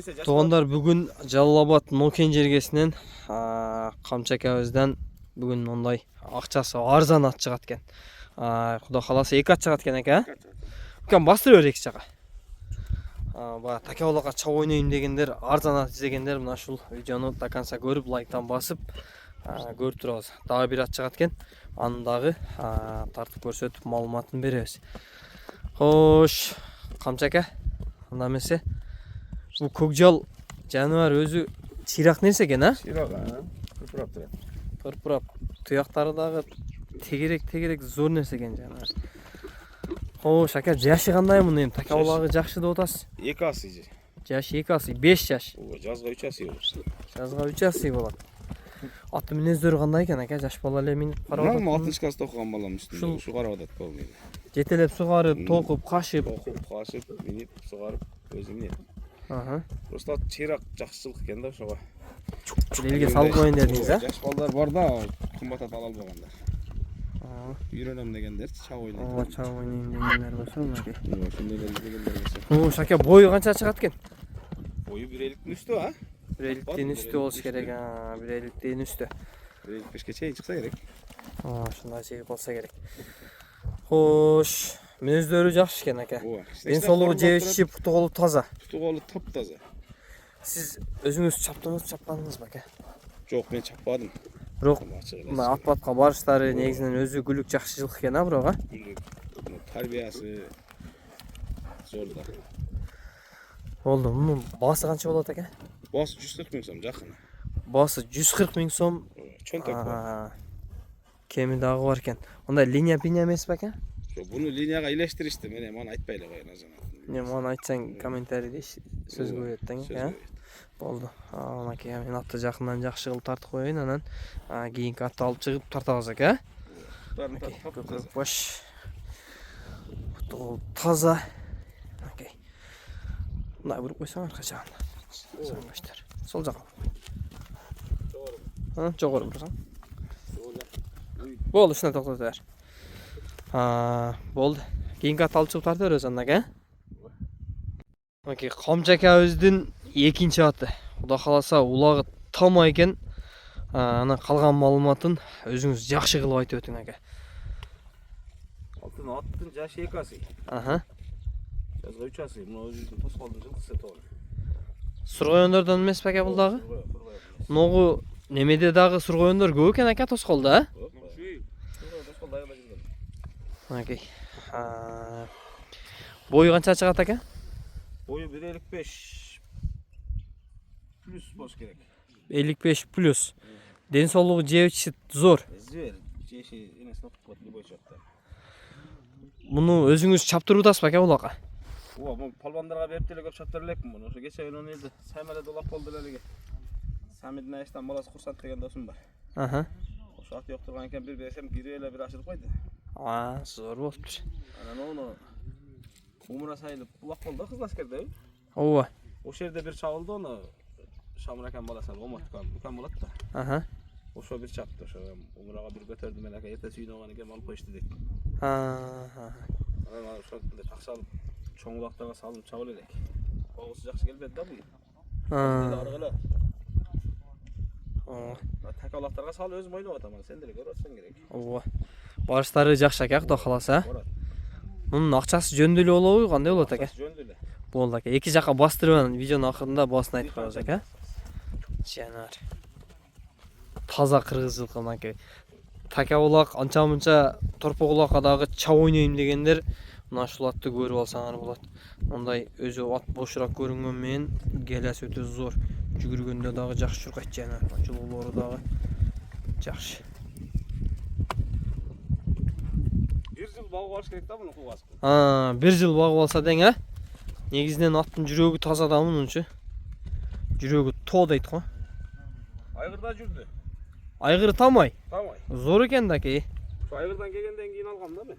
Туғандар бүгін Жалал-Абад Нокен жергесінен Камчакабыздан бүгін ондай ақчасы арзан ат шығат кен. Құда қаласа 2 ат шығат кен әке. Бүкән бастырып екі жақа. Такаулаға чау ойнайым дегендер, арзан ат іздегендер мына шул видеоны до конца көріп, лайктан басып көріп тұрасыз. Дағы бір ат шығат кен. Андағы тартып көрсетіп малуматын береміз. Хош, Камчака, анда месе. Бұл көкжал жануар өзі чирақ нерсе екен, а? Чирақ, пырпырап тұрады. Пырпырап. Тұяқтары дағы тегерек зор нерсе екен жануар. Хош, ака, жашы қандай мұны ем? Такаулағы жақшы да отасыз? 2 асы же. Жашы 2 асы, 5 жаш. Жазға 3 асы olur. Жазға 3 асы болады. Аты мінездері қандай екен, ака? Жаш балалар миніп қарап отады. Мына 60 класста оқыған балам үстінде. Шу қарап отады бұл мені. Жетелеп суғарып, тоқып, қашып. Тоқып, қашып, миніп, суғарып, өзі минеді. Ага. Просто чирақ жақсылық екен да шоға. Елге салып қойын дедіңіз, а? Жаш балдар бар да, қымбат ат ала албағандар. Үйренем дегендер чау ойнайды. Чау ойнайын дегендер болса, мынакей. Дегендер болса. Шаке, бойы қанша шығат кен? Бойы 1.50-тің үсті, а? 1.50-тен үсті болсы керек, 1.50-тен үсті. 1.55-ке чейін шықса керек. Шындай чейін болса керек. Хош, мінездері жақшы кен, ака. Денсаулығы жеп пұты қолы таза. Пұты қолы тап таза. Сіз өзіңіз чапқаныңыз ба, ака? Жоқ, мен чаппадым. Бірақ ат-батқа барыштары негізінен өзі гүлік жақшылық екен, а, бұраға? Гүлік, тарбиясы зорда. Болды, мұның басы қанша болады, ака? Басы 140 мың сом, жақын. Басы 140 мың сом. Чөнтек бар. Кемі дағы бар екен. Онда линия емес ба, ака? Бұны линияға илештірішті, мен маған айтпайлы қойын азамат. Не, маған айтсаң комментарийде сөз көйеттің, а? Болды. Онаке, мен атты жақындан жақшы қылып тартып қойын, анан кейінгі атты алып шығып тартағыз, ака? Көкірек баш. Бұл таза. Окей. Мындай бұрып қойсаң арқа жағында. Сол жаққа. Жоғары бұрсаң. Болды, үшіне тоқтат бәр. Болды. Кейінгі атты алып шығып тартып өресің, ака? Камчакабыздың екінші аты. Құда қаласа улағы тама екен. Ана қалған малуматын өзіңіз жақшы қылып айтып өтің, ака. Аттың жашы 2 асы. Жазға 3 асы. Мұны өзіңіздің тосқалдың жылқысы тоғын. Сұрғойындардан емес пәке бұл дағы? Ноғы немеде дағы сұрғойындар көп екен, ака, тосқалды, а? Окей. Бойы қанша шығат, ака? Бойы 1.55 плюс болс керек. 55 плюс. Денсаулығы жевші зор. Жеші енесін оқып қойды, любой шақта. Мұны өзіңіз чаптырудасыз ба, олаға? Бұл палбандарға беріптелі көп чаптырылекпін бұны. Ошы кеше оны елді Сәмелі долап болды әліге. Сәмедің әйістен баласы құрсант деген досым бар. Ошы аты yoқтырған екен бір берсем гирейлі бір ашылып қойды. Зор болып тұр. Оны Умыра сайылып бұлақ болды қызыл әскерде. Ова. Ошы жерде бір шағылды оны Шамыр әкем баласынан оматқан болады да. Ошо бір чапты. Умыраға бір көтерді мен әке ерте сүйін оған екен алып қойшты дейік. Ақша алып чоң ұлақтарға салып чабыл едек. Оғысы жақсы келбеді да бұл. Тәк ұлақтарға салып өзім ойнап атамын. Сендері көріп өтсен керек. Барыстары жақшы әке құда қаласа. Мұның ақшасы жөнделі олауы қандай болады, әке? Жөнделі. Болды, әке. Екі жаққа бастырып, видеоның ақырында басын айтып қойыз, әке? Жанар. Таза қырғыз жылқы, әке. Такаулақ, анша-мұнша торпоғылақадағы чау ойнайым дегендер мына шул атты көріп алсаңар болады. Ондай өзі ат бошырақ көрінген мен келесі өте зор. Жүгіргенде дағы жақсы жүргайт жанар. Жылғылары дағы жақсы. Бағып алыш керек та бұны қуғасы. 1 жыл бағып алса дең, а? Негізінен аттың жүрегі таза да мұның үші. Жүрегі то дейді қой. Айғырда жүрді. Айғыры тамай? Тамай. Зор екен да кей. Айғырдан келгенден кейін алғам да мен.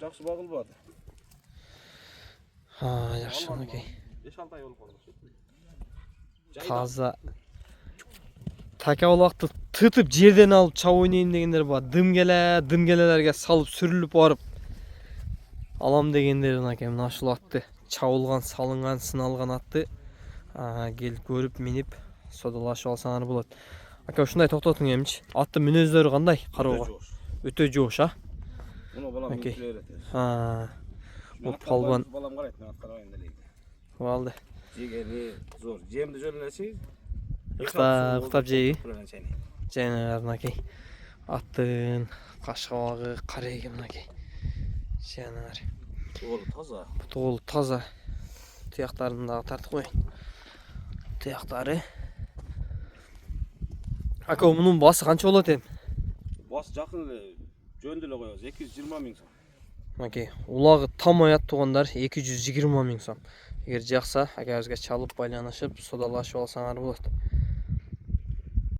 Жақсы бағыл бады. Жақсы оны кей. 5-6 ай олып қалды. Таза. Такаулақты тұтып жерден алып чау ойнайын дегендер бар. Дым келелерге салып сүріліп барып алам дегендер мына шул атты чабылган, салынган, сыналган атты келип көрүп, минип содалашып алсаңар болот. Ака ушундай токтотуң эмчи. Аттын мүнөздөрү кандай кароого? Өтө жоош, а? Муну балам Окей. минтилер эте. Бул палбан балам карайт, мен ат карабайм делейди. болду. Жегени зор. Жемди жөнелечи. Ыктап жейби? Жана мынакей. Аттын кашкабагы карайгы мынакей. Жанар. Ол таза. Бутул таза. Тыяктарын дагы тартып коеюн. Тыяктары. Ака мунун басы канча болот эми? Бас жакын эле жөндө эле коебуз. 220 миң сом. Окей. Улагы там аят тугандар 220 миң сом. Эгер жакса, акабызга чалып байланышып, содалашып алсаңар болот.